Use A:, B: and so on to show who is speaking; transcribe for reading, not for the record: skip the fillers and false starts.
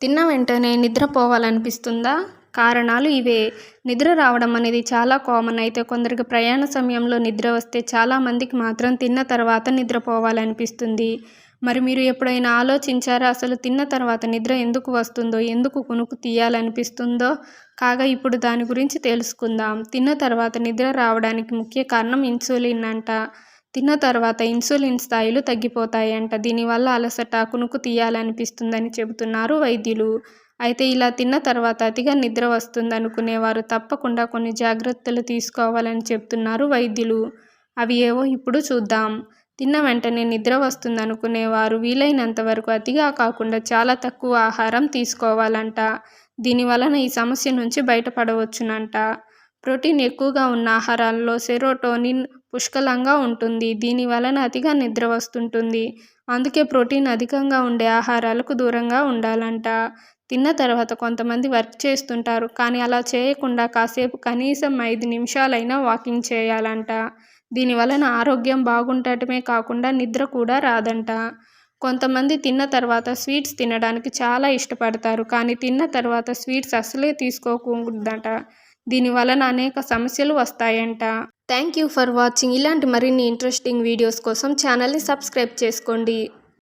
A: తిన్న వెంటనే నిద్రపోవాలనిపిస్తుందా? కారణాలు ఇవే. నిద్ర రావడం అనేది చాలా కామన్. అయితే కొందరికి ప్రయాణ సమయంలో నిద్ర వస్తే చాలామందికి మాత్రం తిన్న తర్వాత నిద్రపోవాలనిపిస్తుంది. మరి మీరు ఎప్పుడైనా ఆలోచించారా అసలు తిన్న తర్వాత నిద్ర ఎందుకు వస్తుందో, ఎందుకు కునుకు తీయాలనిపిస్తుందో? కాగా ఇప్పుడు దాని గురించి తెలుసుకుందాం. తిన్న తర్వాత నిద్ర రావడానికి ముఖ్య కారణం ఇన్సులిన్ అంట. తిన్న తర్వాత ఇన్సులిన్ స్థాయిలు తగ్గిపోతాయంట. దీనివల్ల అలసట, కునుకు తీయాలనిపిస్తుందని చెబుతున్నారు వైద్యులు. అయితే ఇలా తిన్న తర్వాత అతిగా నిద్ర వస్తుందనుకునేవారు తప్పకుండా కొన్ని జాగ్రత్తలు తీసుకోవాలని చెప్తున్నారు వైద్యులు. అవి ఏవో ఇప్పుడు చూద్దాం. తిన్న వెంటనే నిద్ర వస్తుందనుకునేవారు వీలైనంత వరకు అతిగా కాకుండా చాలా తక్కువ ఆహారం తీసుకోవాలంట. దీనివలన ఈ సమస్య నుంచి బయటపడవచ్చునంట. ప్రోటీన్ ఎక్కువగా ఉన్న ఆహారాల్లో సెరోటోనిన్ పుష్కలంగా ఉంటుంది. దీని వలన అతిగా నిద్ర వస్తుంటుంది. అందుకే ప్రోటీన్ అధికంగా ఉండే ఆహారాలకు దూరంగా ఉండాలంట. తిన్న తర్వాత కొంతమంది వర్క్ చేస్తుంటారు. కానీ అలా చేయకుండా కాసేపు కనీసం 5 నిమిషాలైనా వాకింగ్ చేయాలంట. దీని వలన ఆరోగ్యం బాగుండటమే కాకుండా నిద్ర కూడా రాదంట. కొంతమంది తిన్న తర్వాత స్వీట్స్ తినడానికి చాలా ఇష్టపడతారు. కానీ తిన్న తర్వాత స్వీట్స్ అస్సలే తీసుకోకూడదట. దీని వలన అనేక సమస్యలు వస్తాయంట. Thank you for watching. ఇలాంటి మరిన్ని ఇంట్రెస్టింగ్ వీడియోస్ కోసం ఛానల్ని సబ్స్క్రైబ్ చేసుకోండి.